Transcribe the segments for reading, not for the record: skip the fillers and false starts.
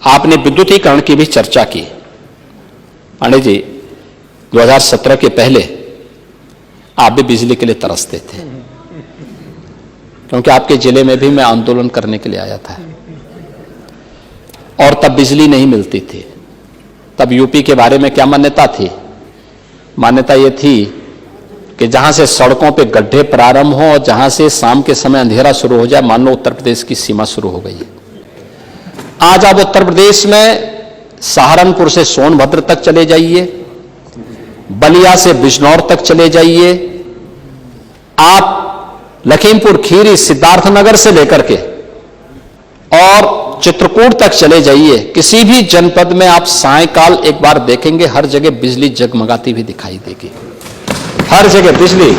आपने विद्युतीकरण की भी चर्चा की। पांडे जी, 2017 के पहले आप भी बिजली के लिए तरसते थे, क्योंकि आपके जिले में भी मैं आंदोलन करने के लिए आया था और तब बिजली नहीं मिलती थी। तब यूपी के बारे में क्या मान्यता थी? मान्यता यह थी कि जहां से सड़कों पे गड्ढे प्रारंभ हो और जहां से शाम के समय अंधेरा शुरू हो जाए, मान लो उत्तर प्रदेश की सीमा शुरू हो गई है। आज आप उत्तर प्रदेश में सहारनपुर से सोनभद्र तक चले जाइए, बलिया से बिजनौर तक चले जाइए, आप लखीमपुर खीरी सिद्धार्थनगर से लेकर के और चित्रकूट तक चले जाइए, किसी भी जनपद में आप सायंकाल एक बार देखेंगे हर जगह बिजली जगमगाती हुई दिखाई देगी। हर जगह बिजली।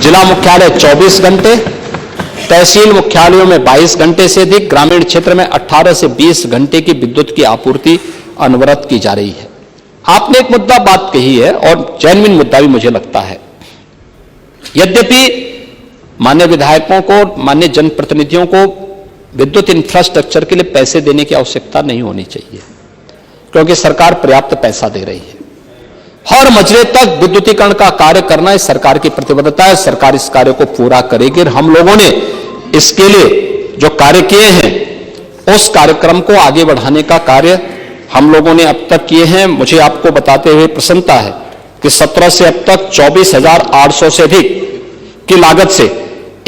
जिला मुख्यालय 24 घंटे, तहसील मुख्यालयों में 22 घंटे से अधिक, ग्रामीण क्षेत्र में 18 से 20 घंटे की विद्युत की आपूर्ति अनवरत की जा रही है। आपने एक मुद्दा बात कही है और जेन्युइन मुद्दा भी मुझे लगता है। यद्यपि माननीय विधायकों को, माननीय जनप्रतिनिधियों को विद्युत इंफ्रास्ट्रक्चर के लिए पैसे देने की आवश्यकता नहीं होनी चाहिए, क्योंकि सरकार पर्याप्त पैसा दे रही है। हर मजरे तक विद्युतीकरण का कार्य करना इस सरकार की प्रतिबद्धता है। सरकार इस कार्य को पूरा करेगी और हम लोगों ने इसके लिए जो कार्य किए हैं उस कार्यक्रम को आगे बढ़ाने का कार्य हम लोगों ने अब तक किए हैं। मुझे आपको बताते हुए प्रसन्नता है कि 17 से अब तक 24,800 से अधिक की लागत से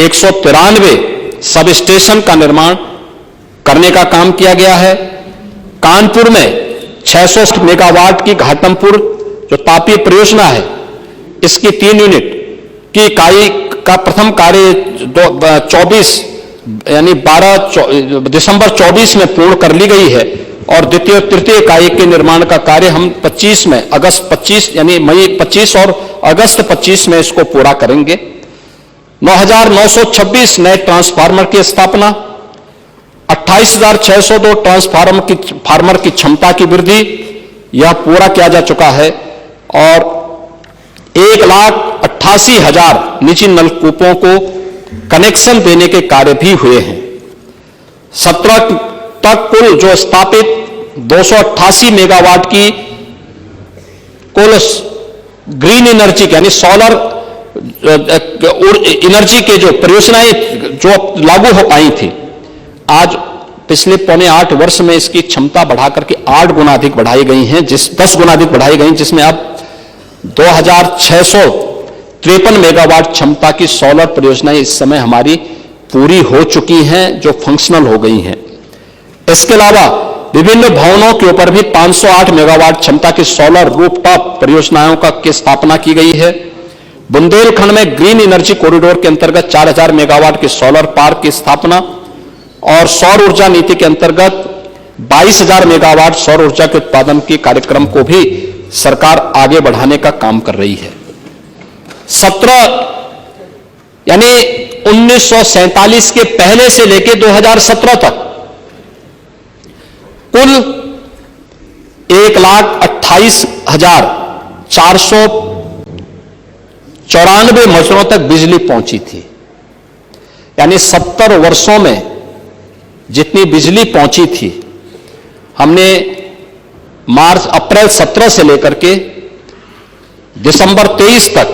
193 सब स्टेशन का निर्माण करने का काम किया गया है। कानपुर में 600 मेगावाट की घाटमपुर जो तापीय परियोजना है, इसकी 3 यूनिट की इकाई का प्रथम कार्य 24 यानी 12 दिसंबर 24 में पूर्ण कर ली गई है और द्वितीय और तृतीय इकाई के निर्माण का कार्य हम 25 में, अगस्त 25 यानी मई 25 और अगस्त 25 में इसको पूरा करेंगे। 9,926 नए ट्रांसफार्मर की स्थापना, 28,602 ट्रांसफार्मर की क्षमता की वृद्धि, यह पूरा किया जा चुका है और 1,88,000 निजी नलकूपों को कनेक्शन देने के कार्य भी हुए हैं। 17 तक कुल जो स्थापित 288 मेगावाट की कुल ग्रीन एनर्जी यानी सोलर एनर्जी के जो परियोजनाएं जो लागू हो पाई थी, आज पिछले पौने 8 वर्ष में इसकी क्षमता बढ़ाकर के 8 गुना अधिक बढ़ाई गई हैं, 10 गुना अधिक बढ़ाई गई, जिसमें अब 2,653 मेगावाट क्षमता की सोलर परियोजनाएं इस समय हमारी पूरी हो चुकी हैं, जो फंक्शनल हो गई हैं। इसके अलावा विभिन्न भवनों के ऊपर भी 508 मेगावाट क्षमता की सोलर रूफटॉप परियोजनाओं की स्थापना की गई है। बुंदेलखंड में ग्रीन एनर्जी कॉरिडोर के अंतर्गत 4,000 मेगावाट के सोलर पार्क की स्थापना और सौर ऊर्जा नीति के अंतर्गत 22,000 मेगावाट सौर ऊर्जा के उत्पादन के कार्यक्रम को भी सरकार आगे बढ़ाने का काम कर रही है। 17 यानी 1947 के पहले से लेकर 2017 तक कुल 1,28,494 मजरों तक बिजली पहुंची थी। यानी 70 वर्षों में जितनी बिजली पहुंची थी, हमने अप्रैल 17 से लेकर के दिसंबर 23 तक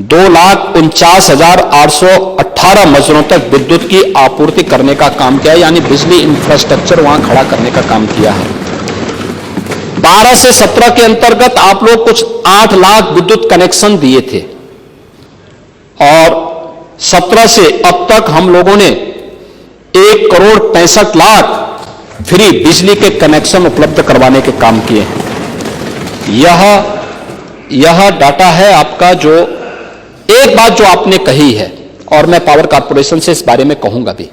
2,49,818 मजरों तक विद्युत की आपूर्ति करने का काम किया, यानी बिजली इंफ्रास्ट्रक्चर वहां खड़ा करने का काम किया है। 12 से 17 के अंतर्गत आप लोग कुछ 8 लाख विद्युत कनेक्शन दिए थे और 17 से अब तक हम लोगों ने 1,65,00,000 फ्री बिजली के कनेक्शन उपलब्ध करवाने के काम किए हैं। यह डाटा है आपका। जो एक बात जो आपने कही है और मैं पावर कॉर्पोरेशन से इस बारे में कहूंगा भी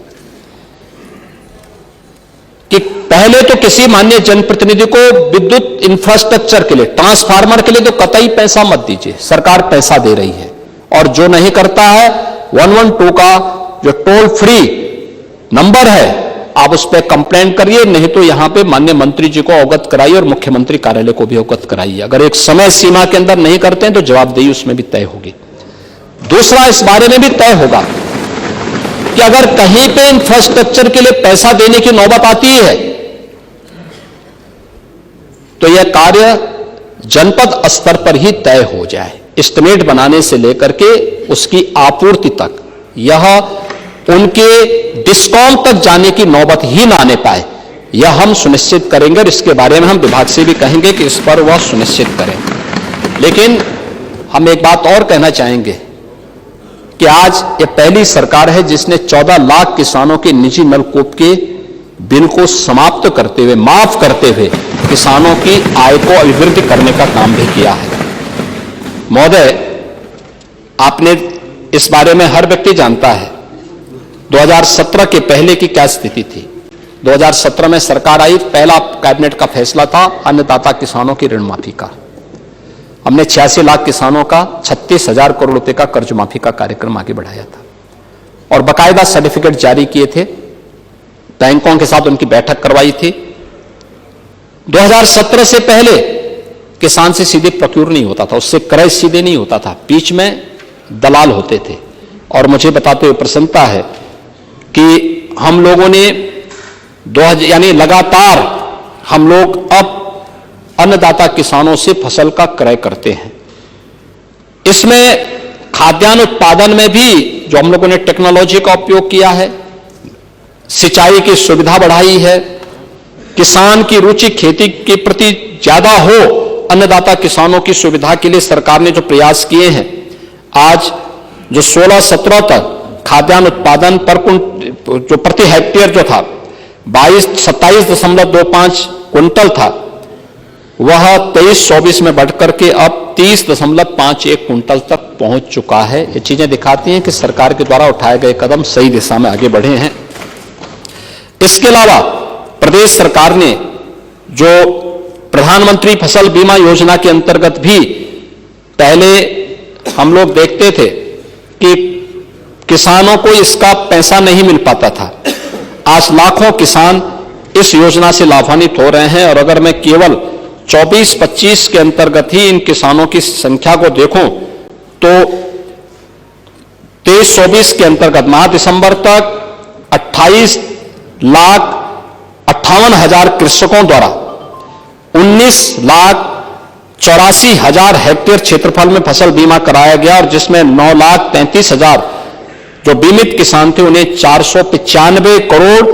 कि पहले तो किसी माननीय जनप्रतिनिधि को विद्युत इंफ्रास्ट्रक्चर के लिए, ट्रांसफार्मर के लिए तो कतई पैसा मत दीजिए, सरकार पैसा दे रही है। और जो नहीं करता है 112 का जो टोल फ्री नंबर है, आप उस पर कंप्लेंट करिए, नहीं तो यहां पे माननीय मंत्री जी को अवगत कराइए और मुख्यमंत्री कार्यालय को भी अवगत कराइए। अगर एक समय सीमा के अंदर नहीं करते हैं तो जवाबदेही उसमें भी तय होगी। दूसरा, इस बारे में भी तय होगा कि अगर कहीं पे इंफ्रास्ट्रक्चर के लिए पैसा देने की नौबत आती है तो यह कार्य जनपद स्तर पर ही तय हो जाए। एस्टिमेट बनाने से लेकर के उसकी आपूर्ति तक, यह उनके डिस्कॉम तक जाने की नौबत ही ना आने पाए, यह हम सुनिश्चित करेंगे। और इसके बारे में हम विभाग से भी कहेंगे कि इस पर वह सुनिश्चित करें। लेकिन हम एक बात और कहना चाहेंगे कि आज ये पहली सरकार है जिसने 14 लाख किसानों के निजी नलकूप के बिल को समाप्त करते हुए, माफ करते हुए किसानों की आय को अभिवृद्धि करने का काम भी किया है। महोदय, आपने इस बारे में हर व्यक्ति जानता है 2017 के पहले की क्या स्थिति थी। 2017 में सरकार आई, पहला कैबिनेट का फैसला था अन्नदाता किसानों की ऋण माफी का। हमने 86 लाख किसानों का 36,000 करोड़ रुपए का कर्ज माफी का कार्यक्रम आगे बढ़ाया था और बाकायदा सर्टिफिकेट जारी किए थे, बैंकों के साथ उनकी बैठक करवाई थी। 2017 से पहले किसान से सीधे प्रोक्योर नहीं होता था, उससे क्रय सीधे नहीं होता था, बीच में दलाल होते थे। और मुझे बताते हुए प्रसन्नता है कि हम लोगों ने यानी लगातार हम लोग अब अन्नदाता किसानों से फसल का क्रय करते हैं। इसमें खाद्यान्न उत्पादन में भी जो हम लोगों ने टेक्नोलॉजी का उपयोग किया है, सिंचाई की सुविधा बढ़ाई है, किसान की रुचि खेती के प्रति ज्यादा हो, अन्नदाता किसानों की सुविधा के लिए सरकार ने जो प्रयास किए हैं, आज जो 16-17 तक खाद्यान्न उत्पादन पर जो प्रति हेक्टेयर जो था 27.25 क्विंटल था, वह 23-24 में बढ़कर के अब 30.51 क्विंटल तक पहुंच चुका है। ये चीजें दिखाती हैं कि सरकार के द्वारा उठाए गए कदम सही दिशा में आगे बढ़े हैं। इसके अलावा प्रदेश सरकार ने जो प्रधानमंत्री फसल बीमा योजना के अंतर्गत भी पहले हम लोग देखते थे कि किसानों को इसका पैसा नहीं मिल पाता था, आज लाखों किसान इस योजना से लाभान्वित हो रहे हैं। और अगर मैं केवल 24-25 के अंतर्गत ही इन किसानों की संख्या को देखूं तो 23-24 के अंतर्गत माह दिसंबर तक 28,58,000 कृषकों द्वारा 19,84,000 हेक्टेयर क्षेत्रफल में फसल बीमा कराया गया और जिसमें 9,35,000 जो बीमित किसान थे उन्हें 495 करोड़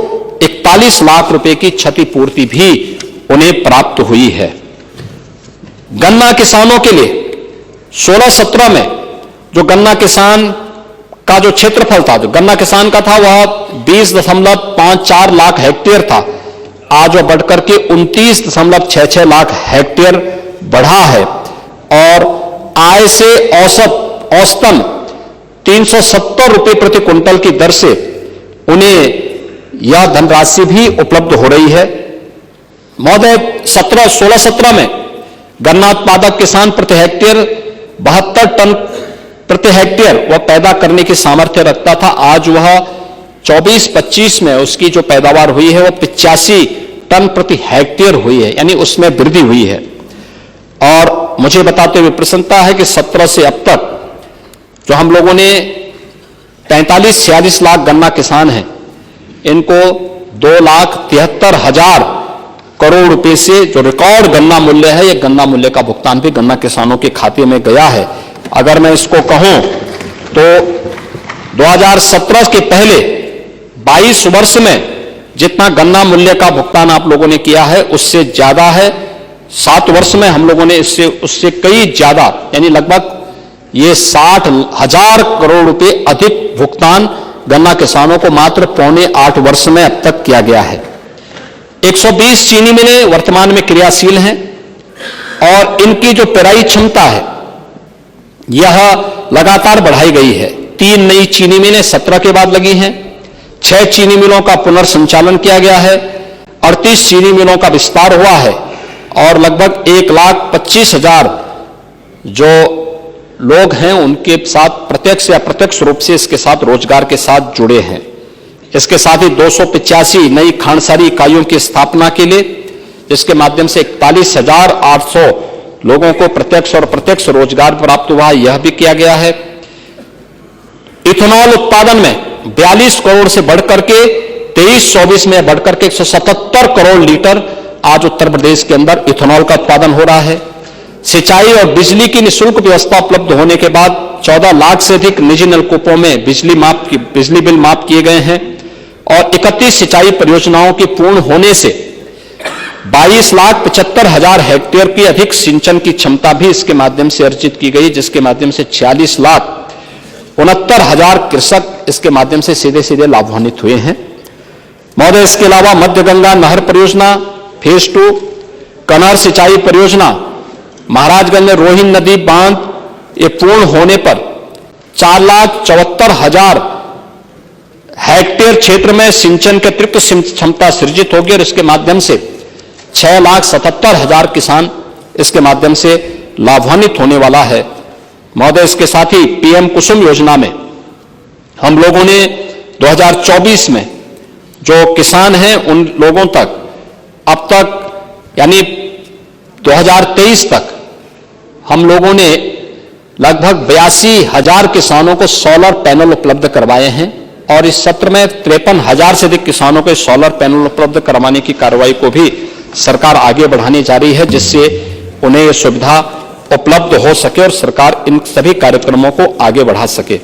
41 लाख रुपए की क्षतिपूर्ति भी उन्हें प्राप्त हुई है। गन्ना किसानों के लिए 16-17 में जो गन्ना किसान का जो क्षेत्रफल था, जो गन्ना किसान का था, वह 20.54 लाख हेक्टेयर था, आज वह बढ़कर के 29.66 लाख हेक्टेयर बढ़ा है। और आय से औसतन 370 रुपए प्रति क्विंटल की दर से उन्हें यह धनराशि भी उपलब्ध हो रही है। महोदय, 16-17 में गन्ना उत्पादक किसान प्रति हेक्टेयर 72 टन प्रति हेक्टेयर वह पैदा करने की सामर्थ्य रखता था, आज वह 24-25 में उसकी जो पैदावार हुई है वह 85 टन प्रति हेक्टेयर हुई है, यानी उसमें वृद्धि हुई है। और मुझे बताते हुए प्रसन्नता है कि 17 से अब तक जो हम लोगों ने 45-46 लाख गन्ना किसान हैं, इनको 2,73,000 करोड़ रुपए से जो रिकॉर्ड गन्ना मूल्य है, यह गन्ना मूल्य का भुगतान भी गन्ना किसानों के खाते में गया है। अगर मैं इसको कहूं तो 2017 के पहले 22 वर्ष में जितना गन्ना मूल्य का भुगतान आप लोगों ने किया है उससे ज्यादा है। 7 वर्ष में हम लोगों ने उससे कई ज्यादा, यानी लगभग ये 60,000 करोड़ रुपए अधिक भुगतान गन्ना किसानों को मात्र 7.25 वर्ष में अब तक किया गया है। 120 चीनी मिलें वर्तमान में क्रियाशील हैं और इनकी जो पेराई क्षमता है यह लगातार बढ़ाई गई है। 3 नई चीनी मिलें 17 के बाद लगी हैं, 6 चीनी मिलों का पुनर्संचालन किया गया है, 38 चीनी मिलों का विस्तार हुआ है और लगभग 1,25,000 जो लोग हैं उनके साथ प्रत्यक्ष या अप्रत्यक्ष रूप से इसके साथ रोजगार के साथ जुड़े हैं। इसके साथ ही 285 नई खांडसारी इकाइयों की स्थापना के लिए, जिसके माध्यम से 41,800 लोगों को प्रत्यक्ष और अप्रत्यक्ष रोजगार प्राप्त हुआ, यह भी किया गया है। इथेनॉल उत्पादन में 42 करोड़ से बढ़कर के 23-24 में बढ़कर के 177 करोड़ लीटर आज उत्तर प्रदेश के अंदर इथेनॉल का उत्पादन हो रहा है। सिंचाई और बिजली की निःशुल्क व्यवस्था उपलब्ध होने के बाद 14 लाख से अधिक निजी नलकूपों में बिजली बिल माफ किए गए हैं और 31 सिंचाई परियोजनाओं के पूर्ण होने से 22,75,000 हेक्टेयर की अधिक सिंचन की क्षमता भी इसके माध्यम से अर्जित की गई, जिसके माध्यम से 46,69,000 कृषक इसके माध्यम से सीधे सीधे लाभान्वित हुए हैं। महोदय, इसके अलावा मध्य गंगा नहर परियोजना फेज 2, कनहर सिंचाई परियोजना, महाराजगंज में रोहिन नदी बांध ये पूर्ण होने पर 4,74,000 हेक्टेयर क्षेत्र में सिंचन के अतिरिक्त क्षमता सृजित होगी और इसके माध्यम से 6,77,000 किसान इसके माध्यम से लाभान्वित होने वाला है। महोदय, इसके साथ ही पीएम कुसुम योजना में हम लोगों ने 2024 में जो किसान हैं उन लोगों तक अब तक यानी 2023 तक हम लोगों ने लगभग 82,000 किसानों को सोलर पैनल उपलब्ध करवाए हैं और इस सत्र में 53,000 से अधिक किसानों को सोलर पैनल उपलब्ध करवाने की कार्रवाई को भी सरकार आगे बढ़ाने जा रही है, जिससे उन्हें यह सुविधा उपलब्ध हो सके और सरकार इन सभी कार्यक्रमों को आगे बढ़ा सके।